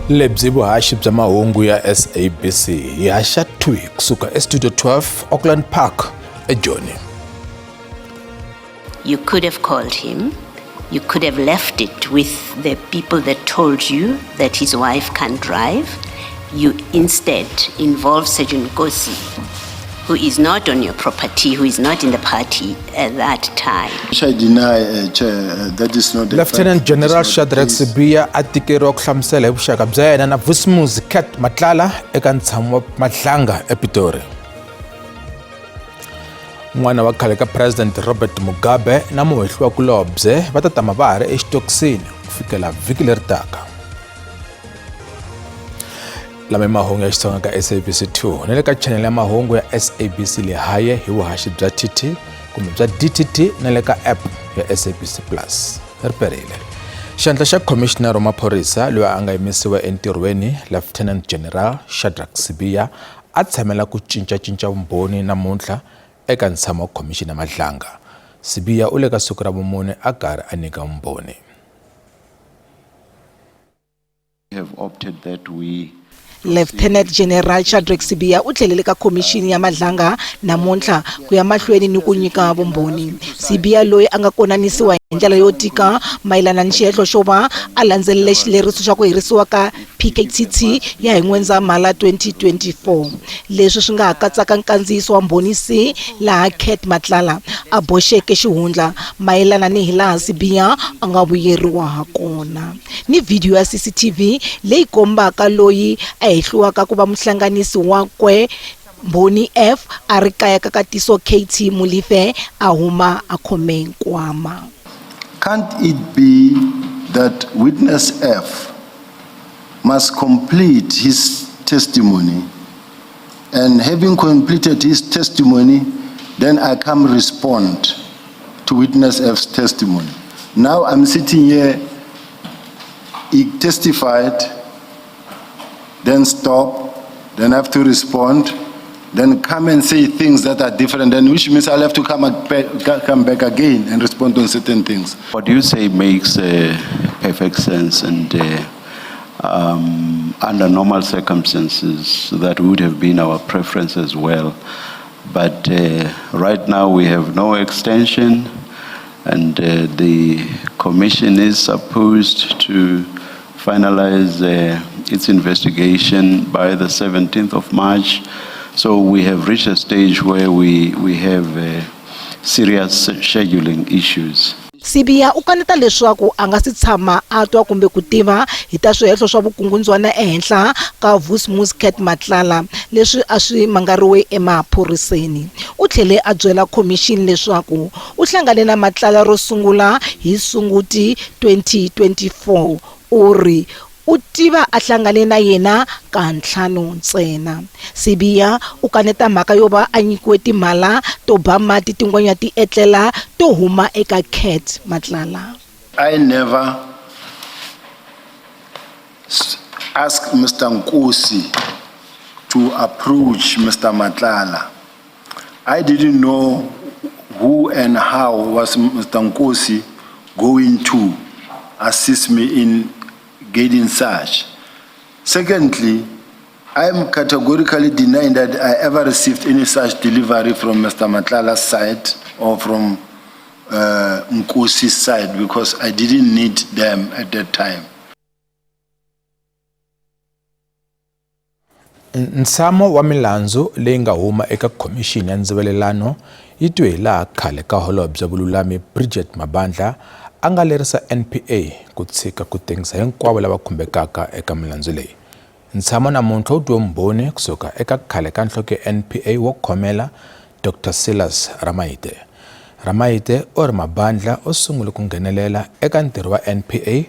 Lebyi vuhaxi bya mahungu ya SABC hi haxa twi kusuka eStudio 12 Auckland Park eJoni. You could have called him. You could have left it with the people that told you that his wife can't drive. You instead involved Sergeant Nkosi, who is not on your property, who is not in the party at that time. I deny, Chair, that is not the Lieutenant fact. General Shadrack Sibiya a tikeriwa ku hlamusela hi vuxaka bya yena na Vusimuzi Cat Matlala eka ntshamo wa Mahlanga ePitori. N'wana wa khale ka President Robert Mugabe na muhehliwakulobye va ta tama va ha ri exitokisini ku fikela vhiki leri taka. Lama mahungu ya Xitsonga ka SABC2 na le ka channel ya mahungu ya SABC Lehaye hi vuhaxi bya TT kumbe bya DTT na le ka app ya SABC Plus. Riperile. Xandla xa Commissioner wa maphorisa loyi a nga yimisiwa entirhweni Lieutenant General Shadrack Sibiya a tshamela ku cincacinca vumbhoni namuntlha eka ntshamo wa Commissioner Mahlanga. Sibiya u le ka siku ra vumune a karhi a nyika vumbhoni. We have opted that we Lieutenant General Shadrack Sibiya u tlhelele ka khomixini ya Mahlanga namuntlha ku ya mahlweni ni ku nyika vumbhoni. Sibiya loyi a nga konanisiwa hi ndlela yo tika mayelana ni xihehlo xo va a landzelele xileriso xa ku herisiwa ka PKTT ya hi N'wendzamhala 2024. Leswi swi nga ha katsaka nkandziyiso wa mbhonisi laha Cat Matlala a boxeke xihundla mayelana ni hilaha Sibiya a nga vuyeriwa ha kona. Ni video ya CCTV leyi kombaka loyi a hehliwaka ku va muhlanganisi wakwe Mbhoni F a ri kaya ka katiso KT Mulife a huma a khome nkwama. Can't it be that witness F must complete his testimony, and having completed his testimony, then I come respond to witness F's testimony? Now I'm sitting here, he testified, then stop, then I have to respond, then come and say things that are different, and which means I'll have to come back again and respond on certain things. what you say makes perfect sense, and under normal circumstances that would have been our preference as well. But right now we have no extension, and the commission is supposed to finalize its investigation by the 17th of March. So we have reached a stage where we have serious scheduling issues. Sibiya u kaneta leswaku a nga si tshama a twa kumbe ku tiva hi ta swihehlo swa vukungundzwana ehenhla ka Vusimuzi Cat Matlala leswi a swi mangariwe emaphoriseni. U tlhele a byela commission leswaku u hlangane na Matlala ro sungula hi Sunguti 2024 uri u tiva a hlangane na yena ka ntlhanu ntsena. Sibiya u kaneta mhaka yo va a nyikiwe timhala to ba mati tin'wanya ti etlela to huma eka Cat Matlala. I never asked Mr. Nkosi to approach Mr. Matlala. I didn't know who and how was Mr. Nkosi going to assist me in getting such. Secondly, I am categorically denying that I ever received any such delivery from Mr. Matlala's side or from Nkosi's side, because I didn't need them at that time. Nsamo wa milandzu leyi nga huma eka Commission ya Ndzivalelano yi twe hilaha khale ka Holobye Vululami Bridget Mabandla a nga lerisa NPA ku tshika ku tengisa hinkwavo lava khumbekaka eka milandzu leyi. Ntshamo namuntlha wu twe mbhoni kusuka eka khale ka nhloko ya NPA wo khomela Dr. Silas Ramaite. Ramaite u ri Mabandla u sungule ku nghenelela eka ntirho wa NPA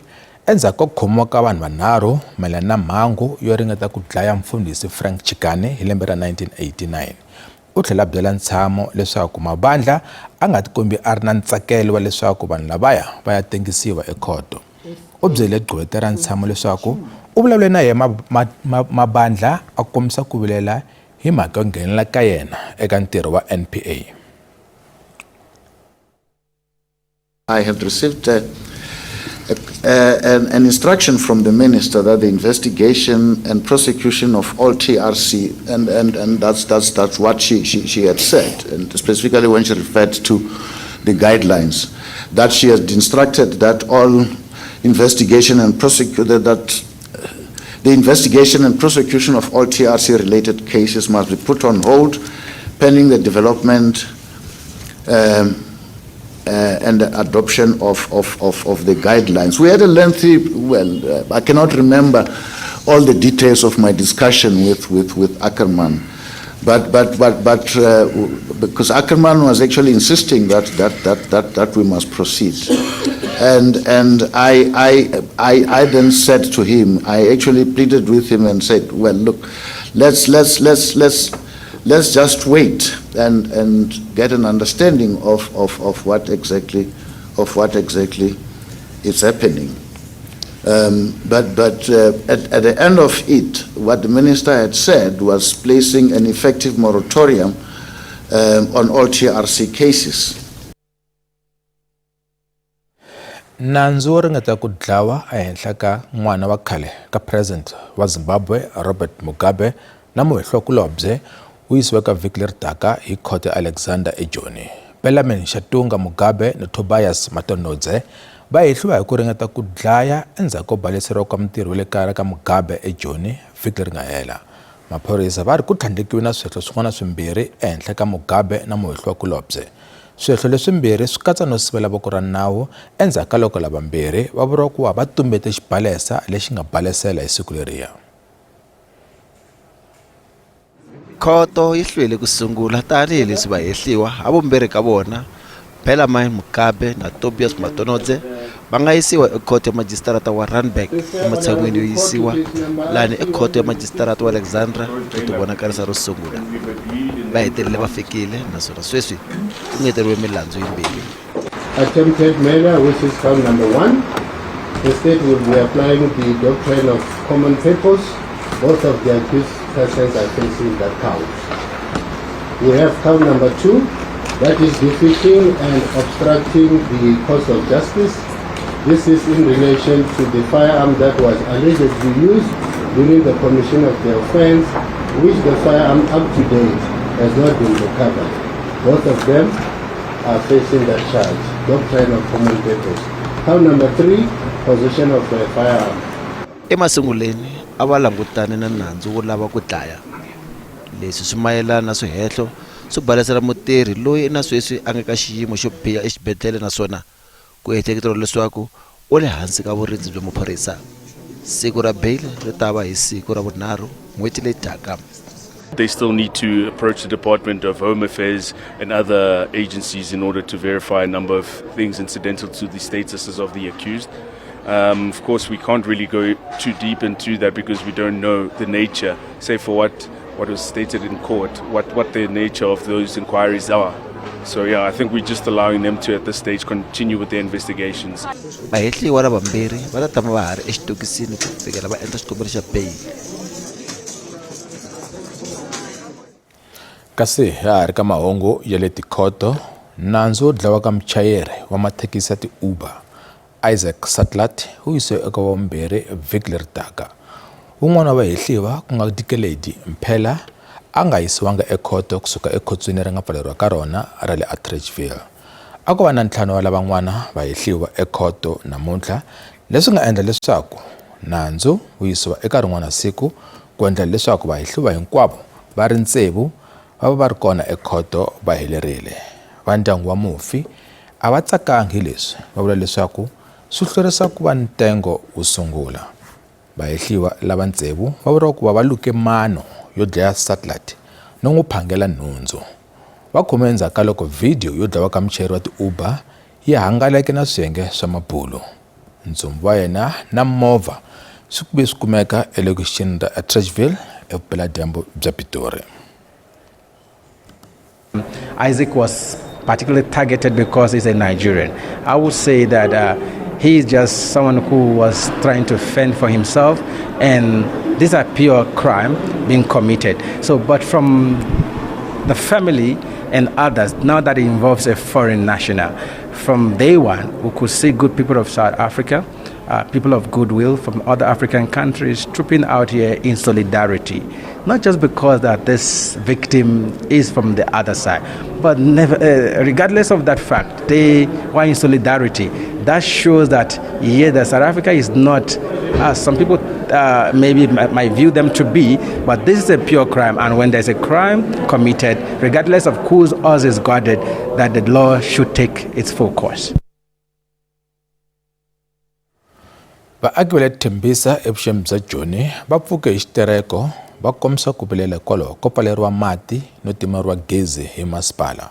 endzhaku ko khomiwa ka vanhu vanharhu mayelana na mhangu yo ringeta ku dlaya mfundhisi Frank Chikane hi lembe ra 1989. U tlhela byela ntshamo leswaku Mabandla a nga tikombi a ri na ntsakelo wa leswaku vanhu lavaya va ya tengisiwa ekhoto. U byele gqweta ra ntshamo leswaku u vulavule na yena Mabandla a kombisa ku vilela hi mhaka yo nghenelela ka yena eka ntirho wa NPA. I have received an instruction from the minister that the investigation and prosecution of all TRC, and that's what she had said, and specifically when she referred to the guidelines, that she had instructed that all investigation and the investigation and prosecution of all TRC related cases must be put on hold pending the development and the adoption of the guidelines. We had a lengthy, I cannot remember all the details of my discussion with Ackerman, but because Ackerman was actually insisting that we must proceed, and I then said to him, I actually pleaded with him and said, well, look, let's just wait and get an understanding of what exactly is happening. But at the end of it, what the minister had said was placing an effective moratorium on all TRC cases. Nandzu wo ringeta ku dlawa ehenhla ka n'wana wa khale ka president wa Zimbabwe Robert Mugabe na muhehlokulobye wu yisiwe ka vhiki leri taka hi khoto Alexander eJoni. Benjamin Shatunga Mugabe na Tobias Matonodze va hehliwa hi ku ringeta ku dlaya endzhaku ko baleseriwa ka mutirhi wa le kaya ka Mugabe eJoni vhiki leri nga hela. Maphorisa va ri ku tlhandlekiwe na swihehlo swin'wana swimbirhi ehenhla ka Mugabe na muhehlokulobye. Swihehlo leswimbirhi swi katsa no sivela voko ra nawu endzhaku ka loko lavambirhi va vuriwa ku va tumbete xibalesa lexi nga balesela hi siku leriya. Khoto yi hlwele ku sungula tanihi leswi vahehliwa havumbirhi ka vona Benjamin Mugabe na Tobias Matonodze va nga yisiwa ekhoto ya majisitarata wa Randburg ematshan'wini yo yisiwa lani ekhoto ya majisitarata wa Alexandra ku tivonakarisa ro sungula. Va hetelele va fikile naswona sweswi ku ngeteriwe milandzu yimbirhi. Attempted murder, which is count number 1. The state will be applying the doctrine of common purpose. Both of the accused persons are facing that count. We have count number 2, that is defeating and obstructing the course of justice. This is in relation to the firearm that was allegedly used during the commission of the offense, which the firearm up to date has not been recovered. Both of them are facing that charge, doctrine of common purpose. Count number 3, possession of a firearm. Emasunguleni a va langutane na nandzu wo lava ku dlaya. Leswi swi mayelana na swihehlo swi balesela mutirhi loyi na sweswi a nga ka xiyimo xo biha exibedhlele naswona ku ehleketela leswaku u le hansi ka vurindzi bya maphorisa. Siku ra bail ri ta va hi siku ra vunharhu n'hweti leyi taka. They still need to approach the Department of Home Affairs and other agencies in order to verify a number of things incidental to the statuses of the accused. Of course, we can't really go too deep into that because we don't know the nature, say for what was stated in court, what the nature of those inquiries are. So yeah, I think we're just allowing them to, at this stage, continue with their investigations. Vahehliwa lavambirhi va ta tama va ha ri exitokisini ku fikela va endla xikombelo xa bail. Kasi ha ri ka mahungu ya le tikhoto, nandzu wo dlawa ka muchayeri wa mathekisi ya ti-Uber Isaac Satlat wu yisiwe eka vambirhi vhiki leri taka. Un'wana wa vahehliwa ku nga Dikeledi Mphela a nga yisiwanga ekhoto kusuka ekhotsweni ri nga pfaleriwa ka rona ra le Atteridgeville. A ko va na ntlhanu wa lavan'wana vahehliwa ekhoto namuntlha, leswi nga endla leswaku nandzu wu yisiwa eka rin'wana siku ku endla leswaku vahehliwa hinkwavo va ri tsevu va va ri kona ekhoto va helerile. Va ndyangu wa mufi a va tsakangi hi leswi va vula leswaku swi hlwerisa ku va ntengo wu sungula. Vahehliwa lava tsevu va vuriwa ku va luke mano yo dlaya Satlat no n'wi phangela nhundzu. Va khome endzhaku ka loko video yo dlawa ka muchayeri wa ti-Uber yi hangalake na swiyenge swa mabulo. Ndzumbu wa yena na movha swi kumeka elokixini ra Atteridgeville evupeladyambu bya Pitori. Isaac was particularly targeted because he's a Nigerian. I would say that he is just someone who was trying to fend for himself, and these are pure crime being committed. So, but from the family, and others, now that it involves a foreign national. From day one, we could see good people of South Africa, people of goodwill from other African countries trooping out here in solidarity. Not just because that this victim is from the other side, but never, regardless of that fact, they were in solidarity. That shows that, yeah, that South Africa is not, as some people maybe might view them to be, but this is a pure crime. And when there's a crime committed, regardless of whose us is guarded, that the law should take its full course. Vaaki va le Tembisa evuxeni bya Joni va pfuke hi xitereko va kombisa ku vilela kwalaho ko pfaleriwa mati no timeriwa gezi hi masipala.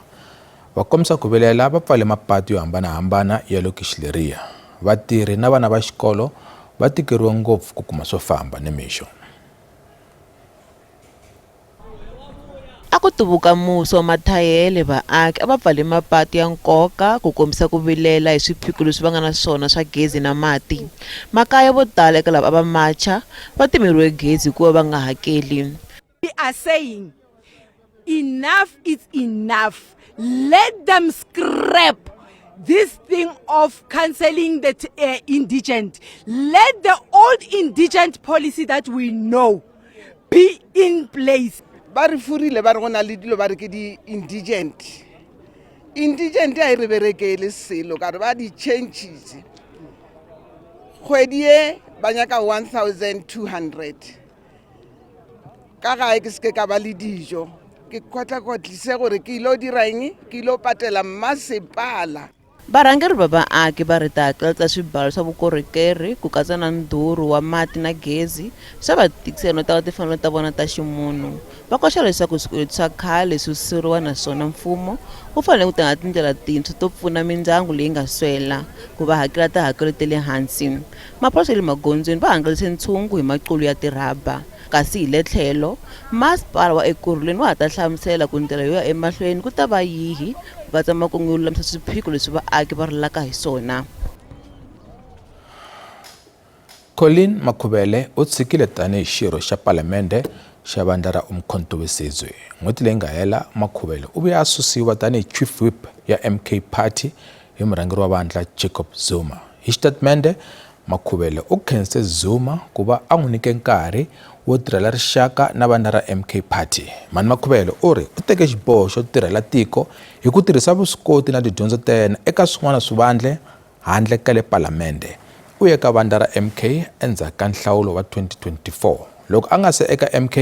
Va kombisa ku vilela va pfale mapatu yo hambanahambana ya lokixi leriya. Vatirhi na vana va xikolo va tikeriwa ngopfu ku kuma swo famba nimixo. A ku tuvuka muso mathayele vaaki a va pfale mapatu ya nkoka ku kombisa ku vilela hi swiphiqo leswi va nga na swona swa gezi na mati. Makaya vo tala eka lava a va macha va timeriwe gezi hikuva va nga hakeli. We are saying enough is enough. Let them scrap this thing of cancelling the indigent. Let the old indigent policy that we know be in place. Ba re furile ba re gona le dilo ba re ke di indigent a re berekele selo ka re ba di changes kgwedi e ba nyaka 1200 ka gae ke se ka ba le dijo ke kotlise gore ke ilo dirang ke ilo patela masepala. Varhangeri va vaaki va ri ta hakelisa swibalo swa vukorhokeri ku katsa na ndhurho wa mati na gezi swa va tikisela no tala timfanelo ta vona ta ximunhu. Va koxa leswaku swikweleti swa khale swi susuriwa naswona mfumo wu fanele ku tanga tindlela tintshwa to pfuna mindyangu leyi nga swela ku va hakela tihakelo ta le hansi. Maphorisa ya le magondzweni va hangalise ntshungu hi maqulu ya tirhaba. Kasi hi le tlhelo masipala wa Ekurhuleni wa ha ta hlamusela ku ndlela yo ya emahlweni ku ta va yihi ku katsa makungu yo lulamisa swiphiqo leswi vaaki va rilaka hi swona. Colleen Makhubele u tshikile tanihi xirho xa palamende xa vandla ra Umkhonto we Sizwe. N'hweti leyi nga hela Makhubele u vuye a susiwa tanihi chief whip ya MK Party hi murhangeri wa vandla Jacob Zuma. Hi xitatimende Makhubele u khense Zuma ku va a n'wi nyike nkarhi wo tirhela rixaka na vandla ra MK Party. Mani Makhubele u ri u teke xiboho xo tirhela tiko hi ku tirhisa vuswikoti na tidyondzo ta yena eka swin'wana swivandle handle ka le palamende. U ye ka vandla ra MK endzhaku ka nhlawulo wa 2024. Loko a nga se eka MK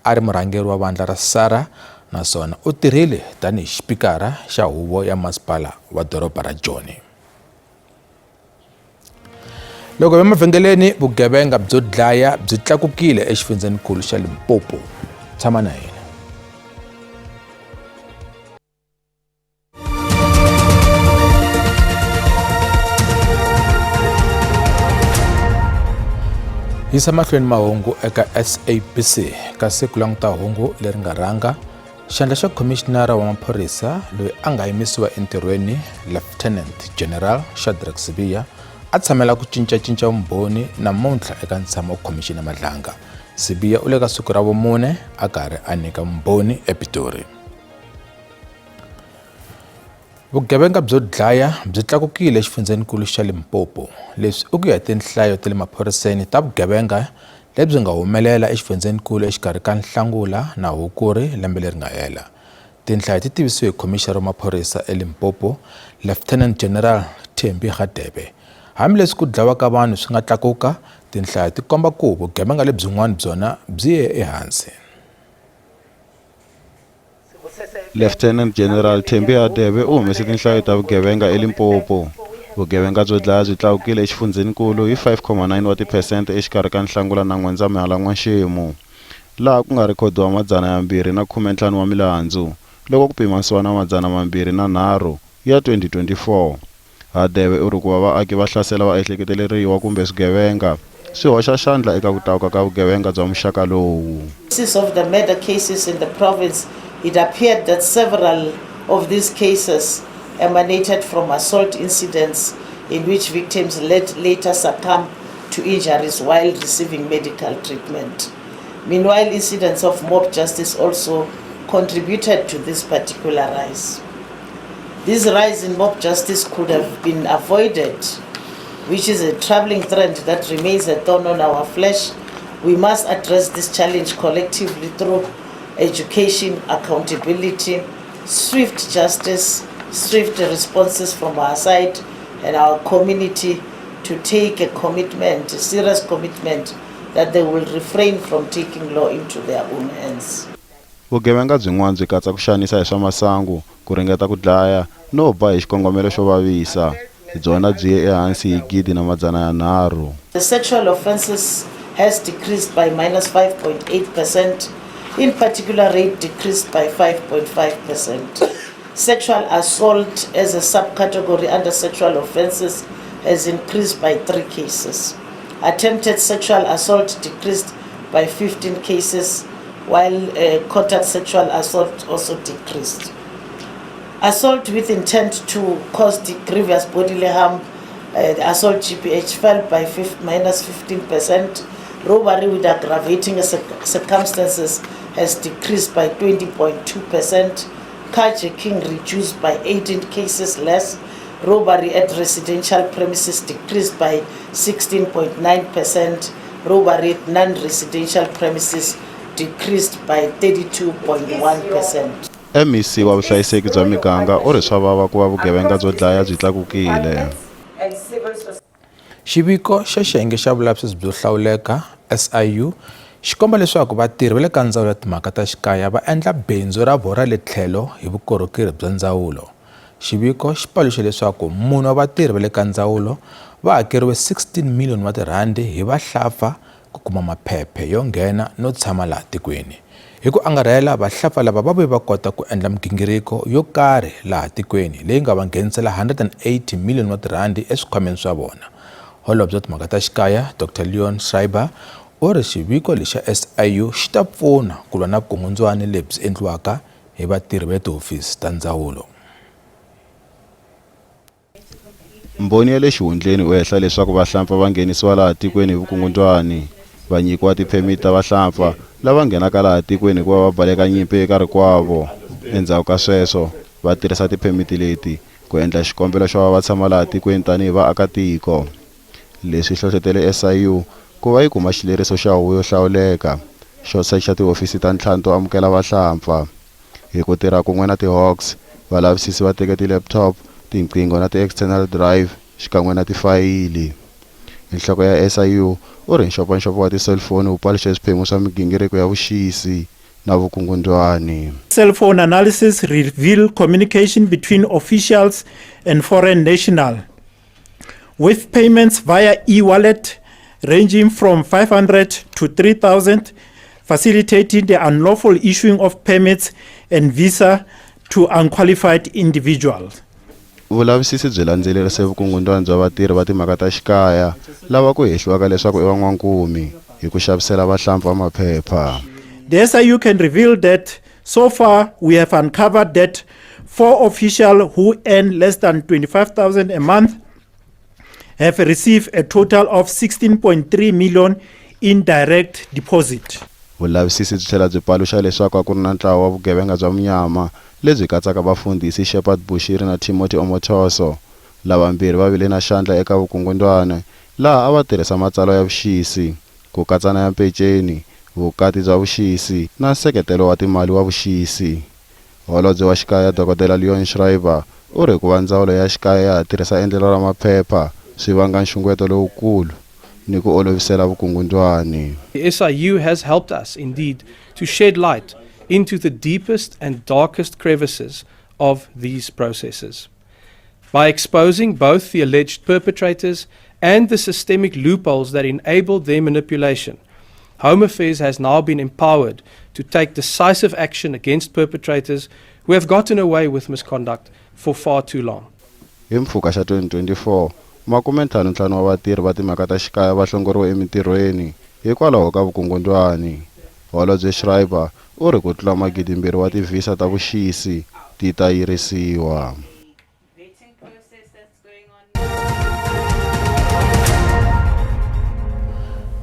a ri murhangeri wa vandla ra SARA naswona u tirhile tanihi xipikara xa huvo ya masipala wa doroba ra Joni. Loko emavhengeleni vugevenga byo dlaya byi tlakukile exifundzeninkulu xa Limpopo. Tshama na hina. Yisa mahlweni mahungu eka SABC ka siku languta hungu leri nga rhanga xandla xa Commissioner wa maphorisa loyi a nga yimisiwa entirhweni Lieutenant General Shadrack Sibiya a tshamela ku cincacinca vumbhoni namuntlha eka ntshamo wa Khomixini Madlanga. Sibiya u le ka siku ra vumune a karhi a nyika vumbhoni ePitori. Vugevenga byo dlaya byi tlakukile exifundzeninkulu xa Limpopo. Leswi u ku ya tinhlayo ta le maphoriseni ta vugevenga lebyi nga humelela exifundzeninkulu exikarhi ka Nhlangula na Hukuri lembe leri nga hela. Tinhlayo ti tivisiwe hi Commissioner wa maphorisa eLimpopo Lieutenant General Thembi Radebe. Hambileswi ku dlawa ka vanhu swi nga tlakuka, tinhlayo ti komba ku vugevenga lebyin'wana byona byi ye ehansi. Lieutenant General Thembi Radebe u humese tinhlayo ta vugevenga eLimpopo. Vugevenga byo dlaya byi tlakukile exifundzeninkulu hi 5.9 wa tiphesente exikarhi ka Nhlangula na N'wendzamhala N'waxemu, laha ku nga rikhodiwa 215 wa milandzu loko ku pimanisiwa na 203 ya 2024. Radebe u ri ku va vaaki va hlasela vaehleketeleriwa kumbe swigevenga swi hoxa xandla eka ku tlakuka ka vugevenga bya muxaka lowu. Of the murder cases in the province, it appeared that several of these cases emanated from assault incidents in which victims later succumbed to injuries while receiving medical treatment. Meanwhile, incidents of mob justice also contributed to this particular rise. This rise in mob justice could have been avoided, which is a troubling trend that remains a thorn on our flesh. We must address this challenge collectively through education, accountability, swift justice, swift responses from our side and our community to take a commitment, a serious commitment, that they will refrain from taking law into their own hands. Vugevenga byin'wana byi katsa ku xanisa hi swa masangu, ku ringeta ku dlaya no ba hi xikongomelo xo vavisa. Byona byi ye ehansi hi 1,300. The sexual offences has decreased by -5.8%. In particular, rape decreased by 5.5%. Sexual assault as a subcategory under sexual offences has increased by 3 cases. Attempted sexual assault decreased by 15 cases, while contact sexual assault also decreased. Assault with intent to cause grievous bodily harm, the assault GPH fell by -15%. Robbery with aggravating circumstances has decreased by 20.2%. Carjacking reduced by 18 cases less. Robbery at residential premises decreased by 16.9%. Robbery at non-residential premises decreased by 32.1%. MEC wa vuhlayiseki bya miganga u ri swa vava ku va vugevenga byo dlaya byi tlakukile. Xiviko xa xiyenge xa vulavisisi byo hlawuleka SIU xi komba leswaku vatirhi va le ka ndzawulo ya timhaka ta xikaya va endla bindzu ra vona le tlhelo hi vukorhokeri bya ndzawulo. Xiviko xi paluxe leswaku mune wa vatirhi va le ka ndzawulo va hakeriwe 16 million wa tirhandi hi vahlampfa ku kuma maphephe yo nghena no tshama laha tikweni. Hi ku angarhela vahlampfa lava va vuye va kota ku endla migingiriko yo karhi laha tikweni leyi nga va nghenisela 180 million wa tirhandi eswikhwameni swa vona. Holobye wa timhaka ta xikaya Dr. Leon Schreiber u ri xiviko lexi xa SIU xi ta pfuna ku lwa na vukungundzwana lebyi endliwaka hi vatirhi va tihofisi ta ndzawulo. Mboni ya le xihundleni u hehla leswaku vahlampfa va nghenisiwa laha tikweni hi vukungundzwani, va nyikiwa tiphemiti ta vahlampfa lava nghenaka laha tikweni ku va va baleka nyimpi eka rikwavo. Endzhaku ka sweswo va tirhisa tiphemiti leti ku endla xikombelo xo va va tshama laha tikweni tanihi vaakatiko. Leswi hlohlotele SIU ku va yi kuma xileriso xa huvo yo hlawuleka xo secha tihofisi ta 5 to amukela vahlampfa. Hi ku tirha kun'we na ti-Hawks, valavisisi va teke ti-laptop, tinqingho na ti-external drive xikan'we na tifayili. Nhloko ya SIU u ri nxopanxopo wa tiselfoni wu paluxe swiphemu swa migingiriko ya vuxisi na vukungundzwani. Cell phone analysis reveal communication between officials and foreign national, with payments via e-wallet ranging from 500 to 3,000, facilitating the unlawful issuing of permits and visa to unqualified individuals. Vulavisisi byi landzelerise vukungundzwana bya vatirhi va timhaka ta xikaya lava ku hehliwaka leswaku i van'wankumi hi ku xavisela vahlampfa maphepha. The SIU can reveal that so far we have uncovered that 4 officials who earn less than 25,000 a month have received a total of 16.3 million in direct deposit. Vulavisisi byi tlhela byi paluxa leswaku a ku ri na ntlawa wa vugevenga bya munyama lebyi katsaka vafundhisi Shepard Bushiri na Timothy Omothoso, lavambirhi va vile na xandla eka vukungundzwana laha a va tirhisa matsalwa ya vuxisi, ku katsa na ya peceni, vukati bya vuxisi na nseketelo wa timali wa vuxisi. Holobye wa xikaya Dr. Leon Schreiber u ri ku va ndzawulo ya xikaya ya tirhisa endlelo ra maphepha swi vanga nxungeto lowukulu ni ku olovisela vukungundzwani. The SIU has helped us indeed to shed light into the deepest and darkest crevices of these processes. By exposing both the alleged perpetrators and the systemic loopholes that enabled their manipulation, Home Affairs has now been empowered to take decisive action against perpetrators who have gotten away with misconduct for far too long. Hi Mpfhuka xa 2024, 55 wa vatirhi va timhaka ta xikaya va hlongoriwe emitirhweni hikwalaho ka vukungundzwani. Holobye Schreiber u ri ku tlula 2,000 wa tivisa ta vuxisi ti ta yirisiwa.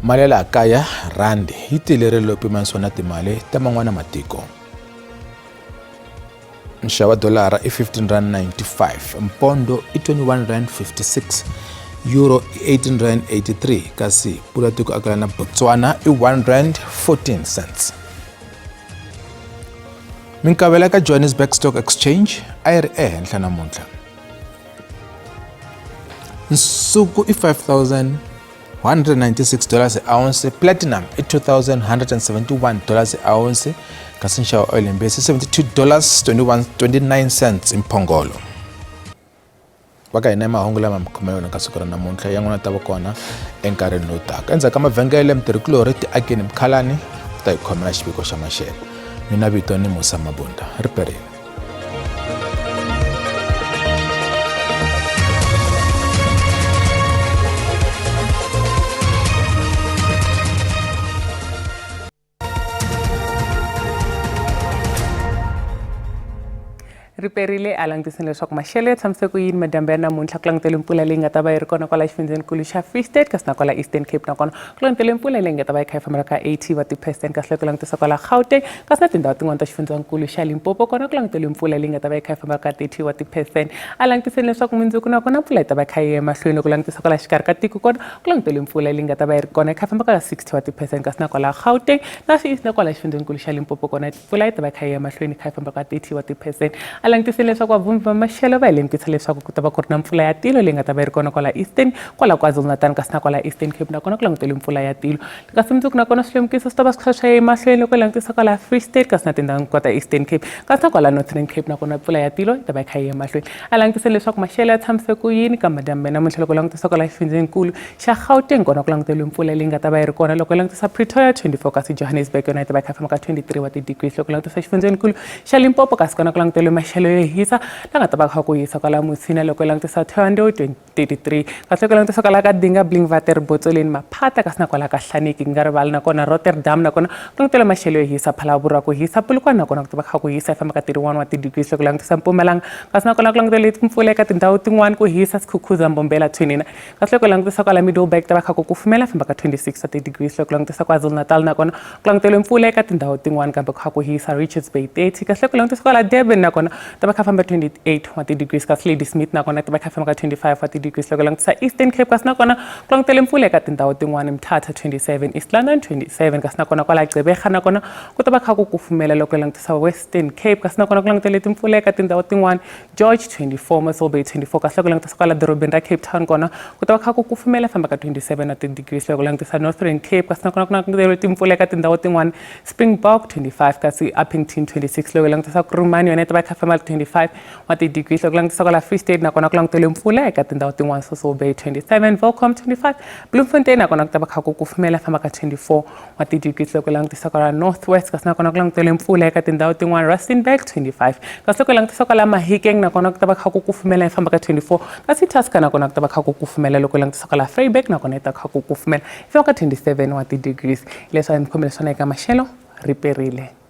Mali ya laha kaya randi yi tilerile loko pimanisiwa na timali ta man'wana matiko. nxavo wa dolara i 15.95 rand, mpondo i 21.56 rand, euro i 18.83 rand, kasi pula tiko akala na Botswana i 1.14 rand. Minkavelo ka Johannesburg Stock Exchange a yi ri ehenhla namuntlha. Nsuku i $5,196 a ounce, platinum i $2,171 a ounce, kasi nxavo oil and base $72.29 mphongolo. Vaka hina mahungu lama mkhomelo ka siku ra namuntlha yan'wana ta va kona enkarhini lowu taka. Endzhaku ka mavhengele mitirhikulori ti akeni Mkhalani ta hi khomela xiviko xa maxelo. Mina vito ni Musa Mabunda, riperini. riperile a langutisile leswaku maxelo ya tshamiseke ku yini madyambu ya namuntlha ku langutele mpfula leyi nga ta va yi ri kona kwala xifundzeninkulu xa Free State kasi na kwala Eastern Cape nakona ku langutele mpfula leyi nga ta va yi kha yi fambela ka 80 wa ti-percent kasi loko ku langutisa kwala Gauteng kasi na tindhawu tin'wana ta xifundzeninkulu xa Limpopo kona ku langutele mpfula leyi nga ta va yi kha yi fambela ka 30 wa ti-percent a langutisile leswaku mundzuku nakona mpfula yi ta va yi kha yi ya emahlweni loko langutisa kwala xikarhi ka tiko kona ku langutele mpfula leyi nga ta va yi ri kona yi kha yi fambela ka 60 wa ti-percent kasi na kwala Gauteng na na kwala xifundzeninkulu xa Limpopo kona mpfula yi ta va yi kha yi ya emahlweni yi kha yi fambela ka 30 wa ti-percent a langutisile leswaku vavumbi va maxelo va hi lemukisa leswaku ku ta va ku ri na mpfula ya tilo leyi nga ta va yi ri kona kwala Eastern kwala KwaZulu-Natal kasi na kwala Eastern Cape nakona ku langutele mpfula ya tilo kasi mundzuku nakona swilemukiso swi ta va swi kha swi ya emahlweni loko langutisa kwala Free State kasi na tindhawu kwata Eastern Cape kasi na kwala Northern Cape nakona mpfula ya tilo yi ta va yi kha yi ya emahlweni a langutise leswaku maxelo ya tshamiseke ku yini ka madyambu namuntlha loko langutisa kwala xifundzeninkulu xa Gauteng kona ku langutele mpfula leyi nga ta va yi ri kona loko langutisa Pretoria 24 kasi Johannesburg yona yi ta va yi kha yi famba ka 23 wa ti-degrees loko langutisa xifundzeninkulu xa Limpopo kasi kona ku langutele maxelo yo hisa la nga ta va kha ku hisa kwala Musina loko langutisa Thohoyandou 33 kasi loko langutisa kwala ka Dinga Blingwater Botsoleni Maphata kasi na kwala ka Hlaniki ku nga rivali nakona Rotterdam nakona ku langutele maxelo yo hisa Phalaborwa ku hisa Polokwane nakona ku ta va kha ku hisa yi famba ka 31 wa ti-degrees loko langutisa Mpumalanga kasi nakona ku langutele mpfula eka tindhawu tin'wana ku hisa Skukuza Mbombela 29 kasi loko langutisa kwala Middleburg ta va kha ku kufumela yi famba ka 26 wa ti-degrees loko langutisa KwaZulu-Natal nakona ku langutele mpfula eka tindhawu tin'wana kambe ku kha ku hisa Richards Bay 30 kasi loko langutisa kwala Durban nakona ta va kha famba 28 wa ti-degrees kasi Ladysmith nakona ta va kha famba ka 25 wa ti-degrees loko langutisa Eastern Cape kasi nakona ku langutele mpfula eka tindhawu tin'wana Mthatha 27 East London 27 kasi nakona kwala Gqeberha nakona ku ta va kha ku kufumela loko langutisa Western Cape kasi nakona ku langutele timpfula eka tindhawu tin'wana George 24 Mossel Bay 24 kasi loko langutisa kwala dorobeni ra Cape Town kona ku ta va kha ku kufumela famba ka 27 wa ti-degrees loko langutisa Northern Cape kasi nakona ku langutele timpfula eka tindhawu tin'wana Springbok 25 kasi Uppington 26 loko langutisa Kurumani yona yi ta va kha famba 25 wa ti-degrees loko langutisa kwala Free State nakona ku langutele mpfula eka tindhawu tin'wana Sosol Bay 27 Volcom 25 Bloemfontein nakona ku ta va kha ku kufumela famba ka 24 wa ti-degrees loko langutisa kwala Northwest kasi nakona ku langutele mpfula eka tindhawu tin'wana Rustenburg 25 kasi loko langutisa kwala Mahikeng nakona ku ta va kha ku kufumela yi famba ka 24 kasi Tusker nakona ku ta va kha ku kufumela loko langutisa kwala Vryburg nakona yi ta kha ku kufumela yi famba ka 27 wa ti-degrees leswi a hi mi khomele swona eka maxelo riperile.